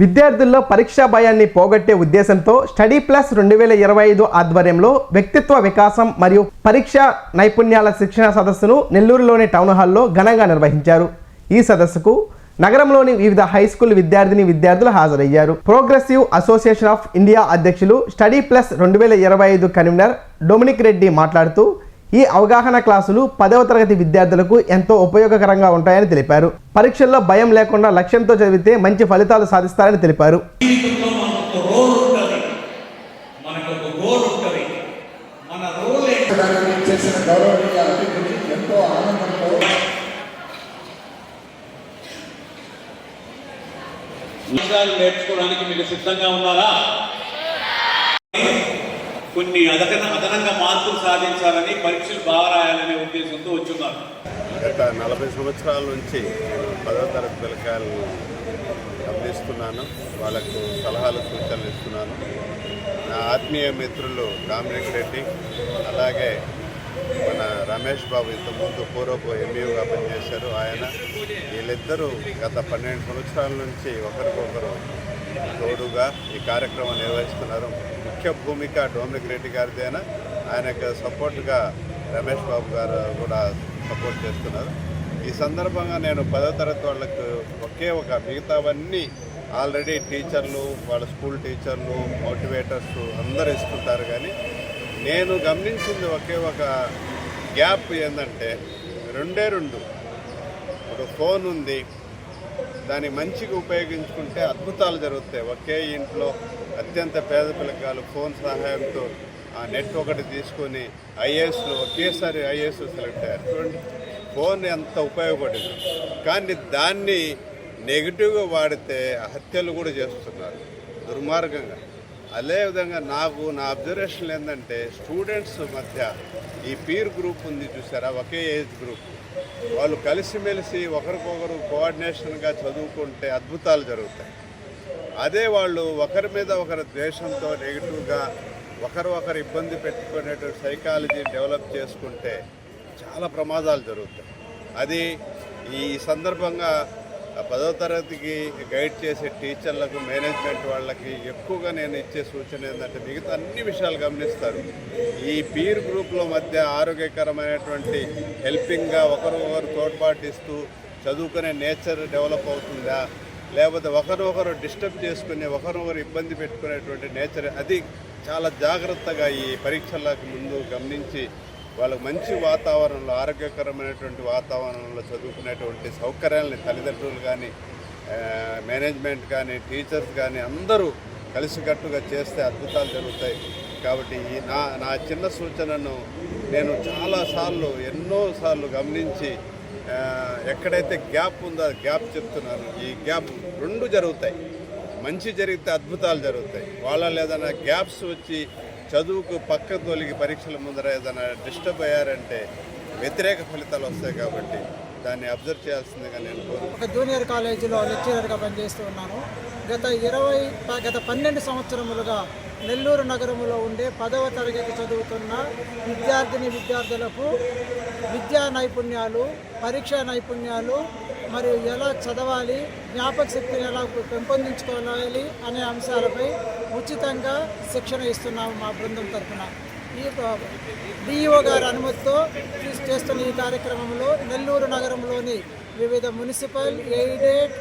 విద్యార్థుల్లో పరీక్షా భయాన్ని పోగొట్టే ఉద్దేశంతో స్టడీ ప్లస్ 2025 ఆధ్వర్యంలో వ్యక్తిత్వ వికాసం మరియు పరీక్షా నైపుణ్యాల శిక్షణ సదస్సును నెల్లూరులోని టౌన్ హాల్లో ఘనంగా నిర్వహించారు. ఈ సదస్సుకు నగరంలోని వివిధ హై స్కూల్ విద్యార్థులు హాజరయ్యారు. ప్రోగ్రెసివ్ అసోసియేషన్ ఆఫ్ ఇండియా అధ్యక్షులు study plus 2025 convener Dominic Reddy మాట్లాడుతూ ఈ అవగాహన క్లాసులు 10వ తరగతి విద్యార్థులకు ఎంతో ఉపయోగకరంగా ఉంటాయని తెలిపారు. పరీక్షల్లో భయం లేకుండా లక్ష్యంతో చదివితే మంచి ఫలితాలు సాధిస్తారని తెలిపారు. నేర్చుకోవడానికి మీరు సిద్ధంగా ఉన్నారా? కొన్ని అదనంగా మార్కులు సాధించాలని, పరీక్షలు బాగా రాయాలనే ఉద్దేశంతో వచ్చున్నారు. గత 40 సంవత్సరాల నుంచి నేను 10వ తరగతి పిల్లకాయలను గమనిస్తున్నాను, వాళ్ళకు సలహాలు సూచనలు ఇస్తున్నాను. నా ఆత్మీయ మిత్రులు డొమినిక్ రెడ్డి, అలాగే మన రమేష్ బాబు ఇంతకుముందు పూర్వపు ఎంఈఓగా పనిచేశారు. వీళ్ళిద్దరూ గత 12 సంవత్సరాల నుంచి ఒకరికొకరు తోడుగా ఈ కార్యక్రమం నిర్వహిస్తున్నారు. ముఖ్య భూమిక డొమినిక్ రెడ్డి గారిదైనా, ఆయనకు సపోర్ట్గా రమేష్ బాబు గారు కూడా సపోర్ట్ చేస్తున్నారు. ఈ సందర్భంగా నేను 10వ తరగతి వాళ్ళకు మిగతావన్నీ ఆల్రెడీ టీచర్లు, వాళ్ళ స్కూల్ టీచర్లు, మోటివేటర్స్ అందరూ ఇస్తుంటారు. కానీ నేను గమనించింది ఒక గ్యాప్ ఏంటంటే రెండు. ఇప్పుడు ఫోన్ ఉంది, దాన్ని మంచిగా ఉపయోగించుకుంటే అద్భుతాలు జరుగుతాయి. ఒకే ఇంట్లో అత్యంత పేద పిల్లకాయలు ఫోన్ సహాయంతో ఆ నెట్ ఒకటి తీసుకొని ఒకేసారి ఐఏఎస్ సెలెక్ట్ అయ్యారు. చూడండి, ఫోన్ ఎంత ఉపయోగపడింది. కానీ దాన్ని నెగిటివ్గా వాడితే హత్యలు కూడా చేస్తున్నారు దుర్మార్గంగా. అదేవిధంగా నా అబ్జర్వేషన్ ఏంటంటే, స్టూడెంట్స్ మధ్య ఈ పీర్ గ్రూప్ ఉంది చూసారా, ఒకే ఏజ్ గ్రూప్, వాళ్ళు కలిసిమెలిసి ఒకరికొకరు కోఆర్డినేషన్గా చదువుకుంటే అద్భుతాలు జరుగుతాయి. అదే వాళ్ళు ఒకరి మీద ఒకరి ద్వేషంతో నెగిటివ్గా ఒకరు ఇబ్బంది పెట్టుకునేటువంటి సైకాలజీ డెవలప్ చేసుకుంటే చాలా ప్రమాదాలు జరుగుతాయి. అది ఈ సందర్భంగా 10వ తరగతికి గైడ్ చేసే టీచర్లకు, మేనేజ్మెంట్ వాళ్ళకి ఎక్కువగా నేను ఇచ్చే సూచన ఏంటంటే, మిగతా అన్ని విషయాలు గమనిస్తారు. ఈ పీర్ గ్రూప్ల మధ్య ఆరోగ్యకరమైనటువంటి హెల్పింగ్గా ఒకరు తోడ్పాటిస్తూ చదువుకునే నేచర్ డెవలప్ అవుతుందా, లేకపోతే ఒకరు డిస్టర్బ్ చేసుకుని ఒకరు ఇబ్బంది పెట్టుకునేటువంటి నేచర్, అది చాలా జాగ్రత్తగా ఈ పరీక్షలకు ముందు గమనించి వాళ్ళకు మంచి వాతావరణంలో, ఆరోగ్యకరమైనటువంటి వాతావరణంలో చదువుకునేటువంటి సౌకర్యాలని తల్లిదండ్రులు కానీ, మేనేజ్మెంట్ కానీ, టీచర్స్ కానీ అందరూ కలిసికట్టుగా చేస్తే అద్భుతాలు జరుగుతాయి. కాబట్టి నా చిన్న సూచనను నేను ఎన్నోసార్లు గమనించి ఎక్కడైతే గ్యాప్ ఉందో గ్యాప్ చెప్తున్నాను. ఈ గ్యాప్ రెండు జరుగుతాయి. మంచి జరిగితే అద్భుతాలు జరుగుతాయి. వాళ్ళ ఏదైనా గ్యాప్స్ వచ్చి చదువుకు పక్క తొలగి పరీక్షల ముందర ఏదైనా డిస్టర్బ్ అయ్యారంటే వ్యతిరేక ఫలితాలు వస్తాయి. కాబట్టి దాన్ని అబ్జర్వ్ చేయాల్సిందిగా నేను ఒక జూనియర్ కాలేజీలో లెక్చరర్గా పనిచేస్తూ ఉన్నాను. గత 12 సంవత్సరములుగా నెల్లూరు నగరంలో ఉండే 10వ తరగతి చదువుతున్న విద్యార్థులకు విద్యా నైపుణ్యాలు, పరీక్షా నైపుణ్యాలు మరియు ఎలా చదవాలి, జ్ఞాపక శక్తిని ఎలా పెంపొందించుకోవాలి అనే అంశాలపై ఉచితంగా శిక్షణ ఇస్తున్నాము మా బృందం తరఫున. ఈ డిఈఓ గారి అనుమతితో చేస్తున్న ఈ కార్యక్రమంలో నెల్లూరు నగరంలోని వివిధ మున్సిపల్, ఎయిడెడ్,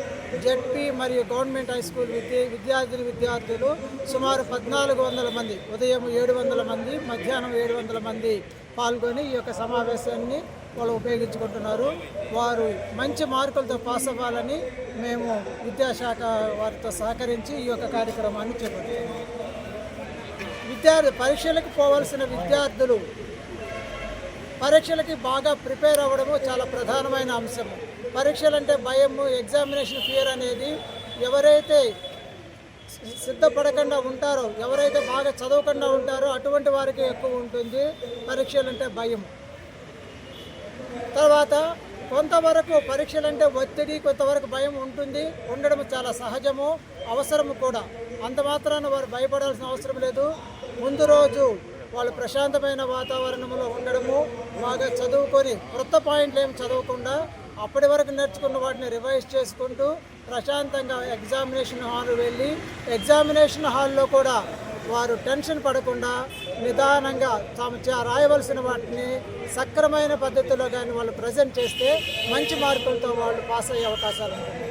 జెడ్పీ మరియు గవర్నమెంట్ హై స్కూల్ విద్యార్థులు సుమారు 1400 మంది, ఉదయం 700 మంది, మధ్యాహ్నం 700 మంది పాల్గొని ఈ యొక్క సమావేశాన్ని వాళ్ళు ఉపయోగించుకుంటున్నారు. వారు మంచి మార్కులతో పాస్ అవ్వాలని మేము విద్యాశాఖ వారితో సహకరించి ఈ యొక్క కార్యక్రమాన్ని చేపడుతున్నాము. పరీక్షలకు పోవలసిన విద్యార్థులు పరీక్షలకి బాగా ప్రిపేర్ అవ్వడము చాలా ప్రధానమైన అంశము. పరీక్షలంటే భయము, ఎగ్జామినేషన్ ఫియర్ అనేది ఎవరైతే సిద్ధపడకుండా ఉంటారో, ఎవరైతే బాగా చదవకుండా ఉంటారో అటువంటి వారికి ఎక్కువ ఉంటుంది పరీక్షలంటే భయం. తర్వాత కొంతవరకు పరీక్షలంటే ఒత్తిడి, కొంతవరకు భయం ఉండడం చాలా సహజము, అవసరము కూడా. అంత మాత్రాన వారు భయపడాల్సిన అవసరం లేదు. ముందు రోజు వాళ్ళు ప్రశాంతమైన వాతావరణంలో ఉండడము, బాగా చదువుకొని కొత్త పాయింట్లు ఏం చదవకుండా అప్పటి వరకు నేర్చుకున్న వాటిని రివైజ్ చేసుకుంటూ ప్రశాంతంగా ఎగ్జామినేషన్ హాల్ వెళ్ళి ఎగ్జామినేషన్ హాల్లో కూడా వారు టెన్షన్ పడకుండా నిదానంగా తాము రాయవలసిన వాటిని సక్రమైన పద్ధతిలో కానీ వాళ్ళు ప్రజెంట్ చేస్తే మంచి మార్కులతో వాళ్ళు పాస్ అయ్యే అవకాశాలు ఉంటాయి.